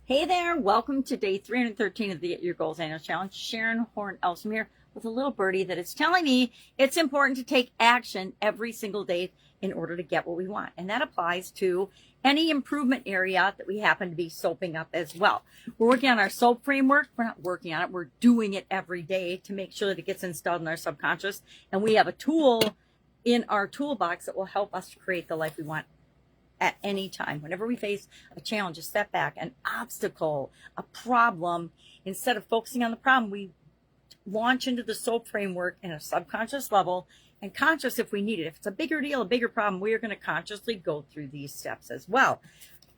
Hey there, welcome to day 313 of the Get Your Goals Annual Challenge. Sharon Horne-Ellstrom here with a little birdie that is telling me it's important to take action every single day in order to get what we want. And that applies to any improvement area that we happen to be soaping up as well. We're working on our soap framework. We're not working on it. We're doing it every day to make sure that it gets installed in our subconscious. And we have a tool in our toolbox that will help us to create the life we want at any time. Whenever we face a challenge, a setback, an obstacle, a problem, instead of focusing on the problem, we launch into the soap framework in a subconscious level and conscious if we need it. If it's a bigger deal, a bigger problem, we are going to consciously go through these steps as well.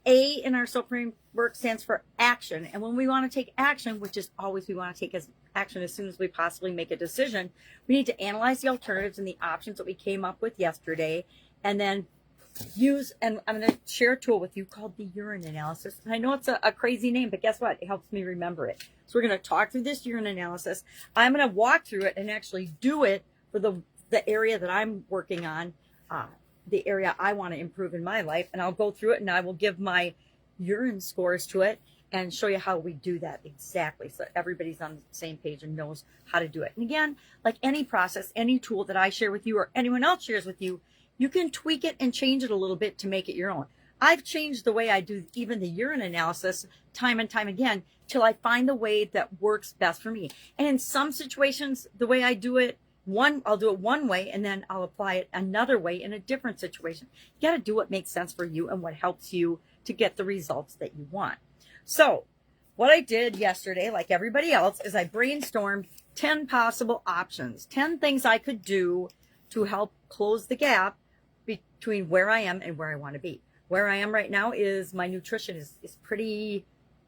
A in our soap framework stands for action. And when we want to take action, which is always we want to take action as soon as we possibly make a decision, we need to analyze the alternatives and the options that we came up with yesterday, and then and I'm going to share a tool with you called the urine analysis. And I know it's a crazy name, but guess what? It helps me remember it. So we're going to talk through this urine analysis. I'm going to walk through it and actually do it for the area that I'm working on, the area I want to improve in my life. And I'll go through it and I will give my urine scores to it and show you how we do that exactly, so everybody's on the same page and knows how to do it. And again, like any process, any tool that I share with you or anyone else shares with you, you can tweak it and change it a little bit to make it your own. I've changed the way I do even the urine analysis time and time again till I find the way that works best for me. And in some situations, the way I do it, I'll do it one way and then I'll apply it another way in a different situation. You got to do what makes sense for you and what helps you to get the results that you want. So what I did yesterday, like everybody else, is I brainstormed 10 possible options, 10 things I could do to help close the gap between where I am and where I want to be. Where I am right now is my nutrition is pretty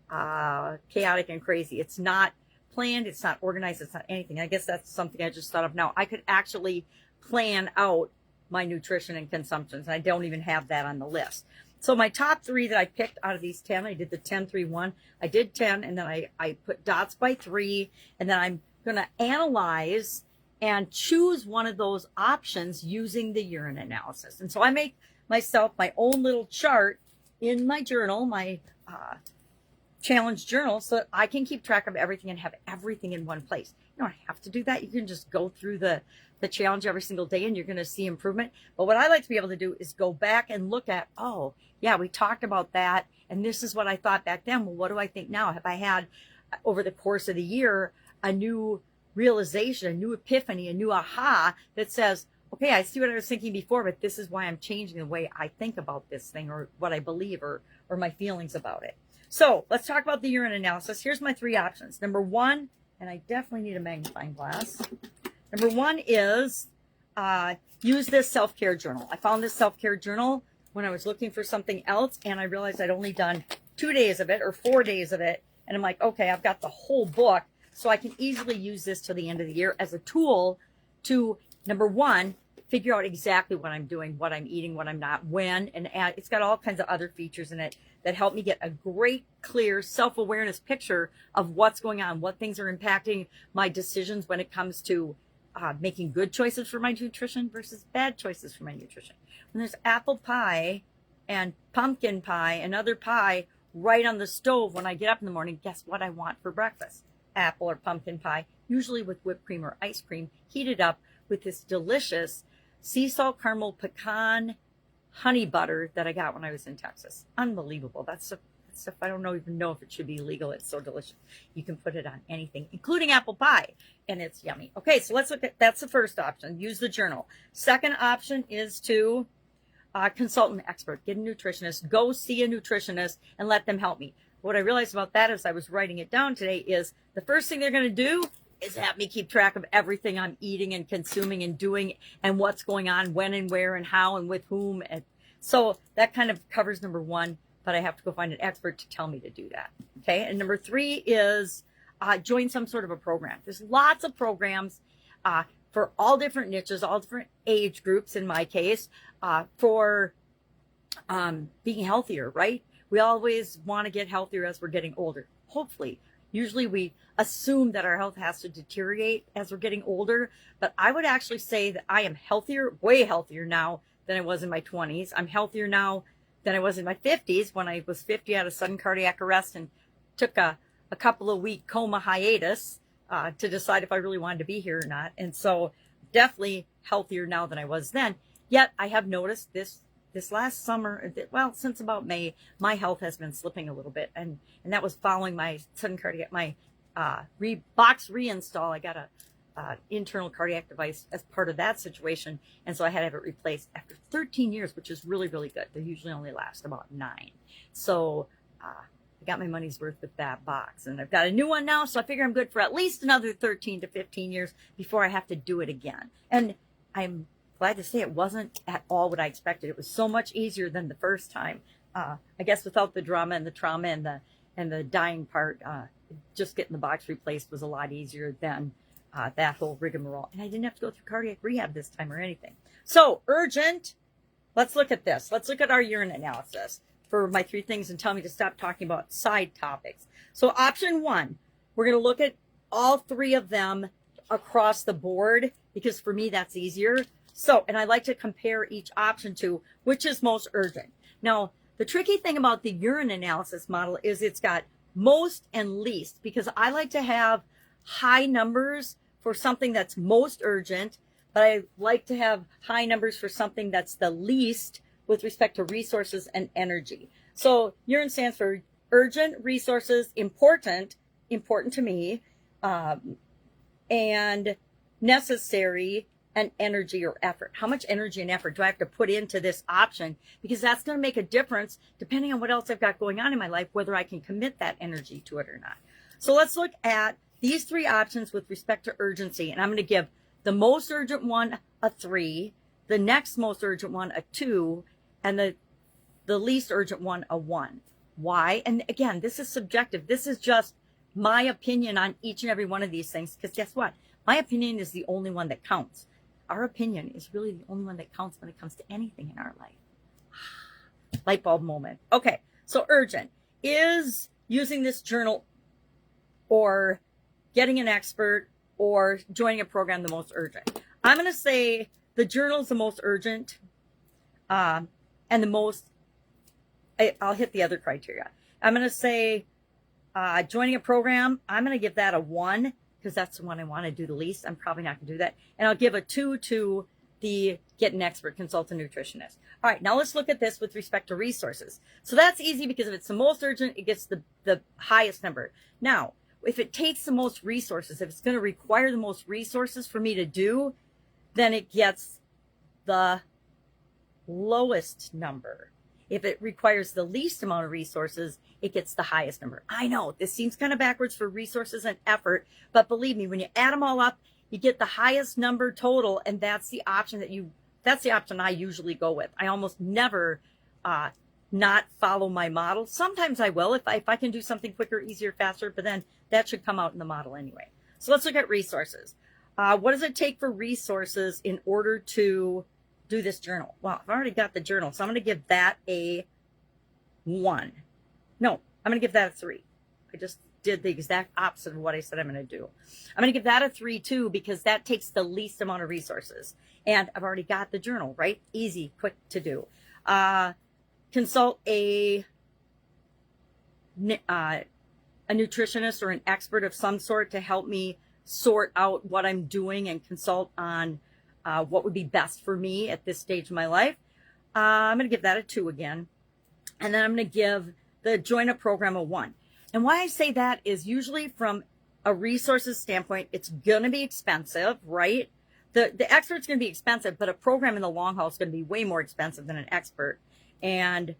chaotic and crazy. It's not planned. It's not organized. It's not anything. I guess that's something I just thought of now. I could actually plan out my nutrition and consumptions, and I don't even have that on the list. So my top 3 that I picked out of these 10, I did the 10-3-1. I did 10, and then I put dots by 3, and then I'm going to analyze and choose one of those options using the urine analysis. And so I make myself my own little chart in my journal, my challenge journal, so that I can keep track of everything and have everything in one place. You don't have to do that. You can just go through the challenge every single day and you're going to see improvement. But what I like to be able to do is go back and look at, oh, yeah, we talked about that. And this is what I thought back then. Well, what do I think now? Have I had over the course of the year a new realization, a new epiphany, a new aha that says, okay, I see what I was thinking before, but this is why I'm changing the way I think about this thing or what I believe or my feelings about it. So let's talk about the urine analysis. Here's my 3 options. Number 1, and I definitely need a magnifying glass. Number 1 is use this self-care journal. I found this self-care journal when I was looking for something else, and I realized I'd only done 2 days of it or 4 days of it. And I'm like, okay, I've got the whole book. So I can easily use this till the end of the year as a tool to, number 1, figure out exactly what I'm doing, what I'm eating, what I'm not, when, and it's got all kinds of other features in it that help me get a great, clear self-awareness picture of what's going on, what things are impacting my decisions when it comes to making good choices for my nutrition versus bad choices for my nutrition. When there's apple pie and pumpkin pie and other pie right on the stove when I get up in the morning, guess what I want for breakfast? Apple or pumpkin pie, usually with whipped cream or ice cream, heated up with this delicious sea salt caramel pecan honey butter that I got when I was in Texas. Unbelievable. That's stuff I don't even know if it should be legal. It's so delicious. You can put it on anything, including apple pie, and it's yummy. Okay, so let's look at, that's the first option. Use the journal. Second option is to consult an expert, get a nutritionist, go see a nutritionist and let them help me. What I realized about that as I was writing it down today is the first thing they're going to do is have me keep track of everything I'm eating and consuming and doing and what's going on, when and where and how and with whom. And so that kind of covers number 1, but I have to go find an expert to tell me to do that. Okay. And number 3 is join some sort of a program. There's lots of programs for all different niches, all different age groups in my case, for being healthier, right? We always want to get healthier as we're getting older. Hopefully, usually we assume that our health has to deteriorate as we're getting older, but I would actually say that I am healthier, way healthier now than I was in my 20s. I'm healthier now than I was in my 50s when I was 50, I had a sudden cardiac arrest and took a couple of week coma hiatus to decide if I really wanted to be here or not. And so definitely healthier now than I was then. Yet I have noticed this last summer, well, since about May, my health has been slipping a little bit. And that was following my sudden cardiac, my box reinstall. I got a internal cardiac device as part of that situation. And so I had to have it replaced after 13 years, which is really, really good. They usually only last about 9. So I got my money's worth with that box, and I've got a new one now. So I figure I'm good for at least another 13 to 15 years before I have to do it again. And I'm glad to say it wasn't at all what I expected. It was so much easier than the first time. I guess without the drama and the trauma and the dying part, just getting the box replaced was a lot easier than that whole rigmarole. And I didn't have to go through cardiac rehab this time or anything. So urgent. Let's look at this. Let's look at our urine analysis for my 3 things and tell me to stop talking about side topics. So option 1, we're going to look at all 3 of them across the board because for me that's easier. So, and I like to compare each option to which is most urgent. Now, the tricky thing about the urine analysis model is it's got most and least, because I like to have high numbers for something that's most urgent, but I like to have high numbers for something that's the least with respect to resources and energy. So urine stands for urgent, resources, important to me, and necessary, and energy or effort. How much energy and effort do I have to put into this option? Because that's going to make a difference depending on what else I've got going on in my life, whether I can commit that energy to it or not. So let's look at these 3 options with respect to urgency. And I'm going to give the most urgent one a 3, the next most urgent one a 2, and the least urgent one a 1. Why? And again, this is subjective. This is just my opinion on each and every one of these things. Because guess what? My opinion is the only one that counts. Our opinion is really the only one that counts when it comes to anything in our life. Light bulb moment. Okay, so urgent. Is using this journal or getting an expert or joining a program the most urgent? I'm going to say the journal is the most urgent, and the most, I'll hit the other criteria. I'm going to say joining a program, I'm going to give that a 1 because that's the one I want to do the least. I'm probably not going to do that. And I'll give a 2 to the get an expert, consult a nutritionist. All right, now let's look at this with respect to resources. So that's easy because if it's the most urgent, it gets the highest number. Now, if it takes the most resources, if it's going to require the most resources for me to do, then it gets the lowest number. If it requires the least amount of resources, it gets the highest number. I know this seems kind of backwards for resources and effort, but believe me, when you add them all up, you get the highest number total, and that's the option that's the option I usually go with. I almost never not follow my model. Sometimes I will if I can do something quicker, easier, faster, but then that should come out in the model anyway. So let's look at resources. What does it take for resources in order to do this journal? Well, I've already got the journal, so I'm going to give that a 1. No, I'm going to give that a 3. I just did the exact opposite of what I said I'm going to do. I'm going to give that a 3 too, because that takes the least amount of resources. And I've already got the journal, right? Easy, quick to do. Consult a nutritionist or an expert of some sort to help me sort out what I'm doing and consult on what would be best for me at this stage of my life. I'm going to give that a 2 again. And then I'm going to give the join a program a 1. And why I say that is usually from a resources standpoint, it's going to be expensive, right? The expert's going to be expensive, but a program in the long haul is going to be way more expensive than an expert. And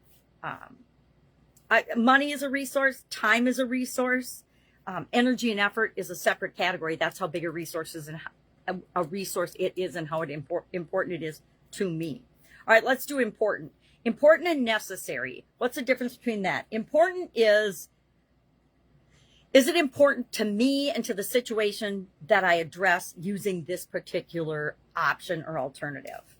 money is a resource. Time is a resource. Energy and effort is a separate category. That's how big a resource is and a resource it is and how important it is to me. All right, let's do important. Important and necessary. What's the difference between that? Important is it important to me and to the situation that I address using this particular option or alternative?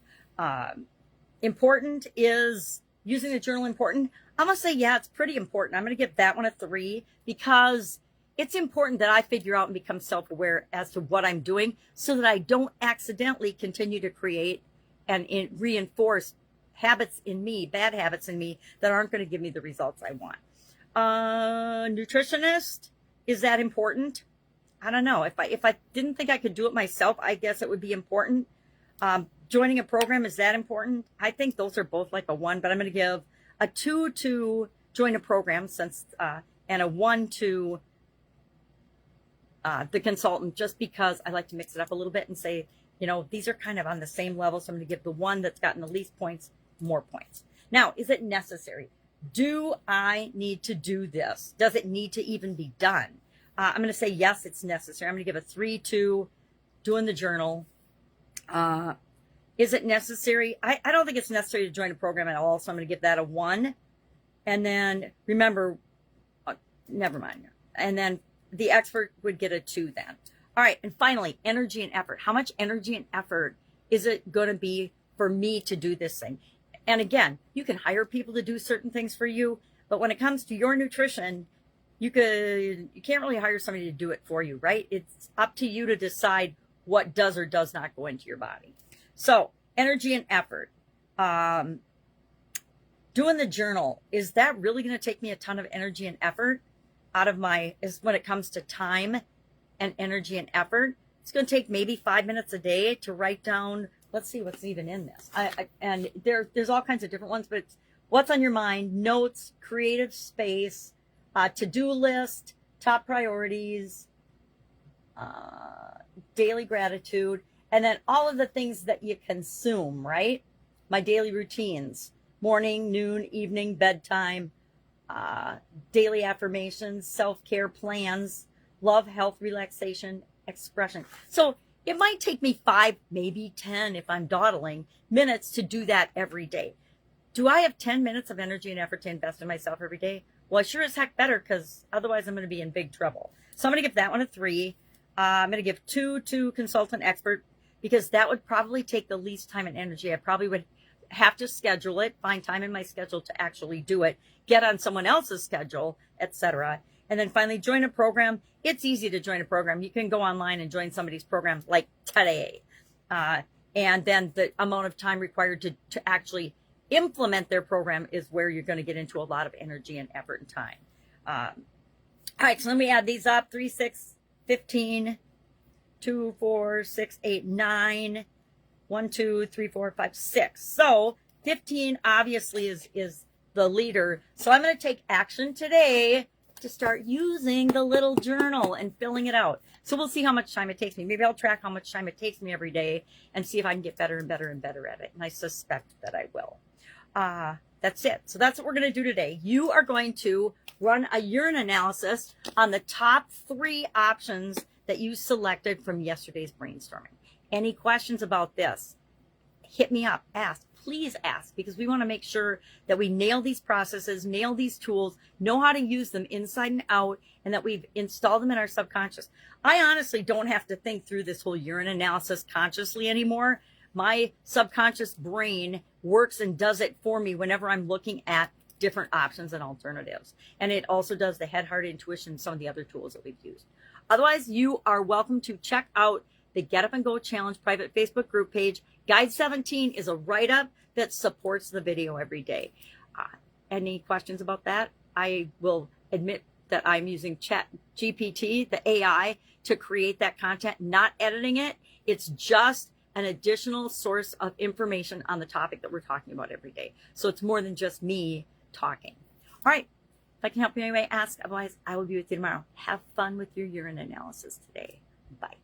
Important is using the journal important. I'm going to say, yeah, it's pretty important. I'm going to give that one a 3 because it's important that I figure out and become self-aware as to what I'm doing so that I don't accidentally continue to create and reinforce habits in me, bad habits in me that aren't going to give me the results I want. Nutritionist, is that important? I don't know. If I didn't think I could do it myself, I guess it would be important. Joining a program, is that important? I think those are both like a 1, but I'm going to give a 2 to join a program since and a 1 to the consultant, just because I like to mix it up a little bit and say, you know, these are kind of on the same level. So I'm going to give the one that's gotten the least points more points. Now, is it necessary? Do I need to do this? Does it need to even be done? I'm going to say yes, it's necessary. I'm going to give a 3 to doing the journal. Is it necessary? I don't think it's necessary to join a program at all. So I'm going to give that a 1. And then remember, never mind. And then the expert would get a 2 then. All right. And finally, energy and effort. How much energy and effort is it going to be for me to do this thing? And again, you can hire people to do certain things for you, but when it comes to your nutrition, you can't really hire somebody to do it for you, right? It's up to you to decide what does or does not go into your body. So energy and effort. Doing the journal, is that really going to take me a ton of energy and effort out of when it comes to time and energy and effort? It's going to take maybe 5 minutes a day to write down. Let's see what's even in this. And there's all kinds of different ones, but it's what's on your mind, notes, creative space, to-do list, top priorities, daily gratitude, and then all of the things that you consume, right? My daily routines, morning, noon, evening, bedtime, daily affirmations, self-care plans, love, health, relaxation, expression. So it might take me 5, maybe 10 if I'm dawdling minutes to do that every day. Do I have 10 minutes of energy and effort to invest in myself every day? Well, sure as heck better, because otherwise I'm going to be in big trouble. So I'm going to give that one a 3. I'm going to give 2 to consultant expert, because that would probably take the least time and energy. I probably would have to schedule it, find time in my schedule to actually do it, get on someone else's schedule, etc. And then finally, join a program. It's easy to join a program. You can go online and join somebody's program like today. And then the amount of time required to actually implement their program is where you're going to get into a lot of energy and effort and time. All right, so let me add these up. 3, 6, 15, 2, 4, 6, 8, 9, 1, 2, 3, 4, 5, 6. So 15 obviously is the leader. So I'm going to take action today to start using the little journal and filling it out. So we'll see how much time it takes me. Maybe I'll track how much time it takes me every day and see if I can get better and better and better at it. And I suspect that I will. That's it. So that's what we're going to do today. You are going to run a urine analysis on the top 3 options that you selected from yesterday's brainstorming. Any questions about this? Hit me up. Ask. Please ask, because we want to make sure that we nail these processes, nail these tools, know how to use them inside and out, and that we've installed them in our subconscious. I honestly don't have to think through this whole urine analysis consciously anymore. My subconscious brain works and does it for me whenever I'm looking at different options and alternatives. And it also does the head, heart, intuition, some of the other tools that we've used. Otherwise, you are welcome to check out the Get Up and Go Challenge private Facebook group page. Guide 17 is a write-up that supports the video every day. Any questions about that? I will admit that I'm using Chat GPT, the AI, to create that content, not editing it. It's just an additional source of information on the topic that we're talking about every day. So it's more than just me talking. All right. If I can help you in any way, ask. Otherwise, I will be with you tomorrow. Have fun with your urine analysis today. Bye.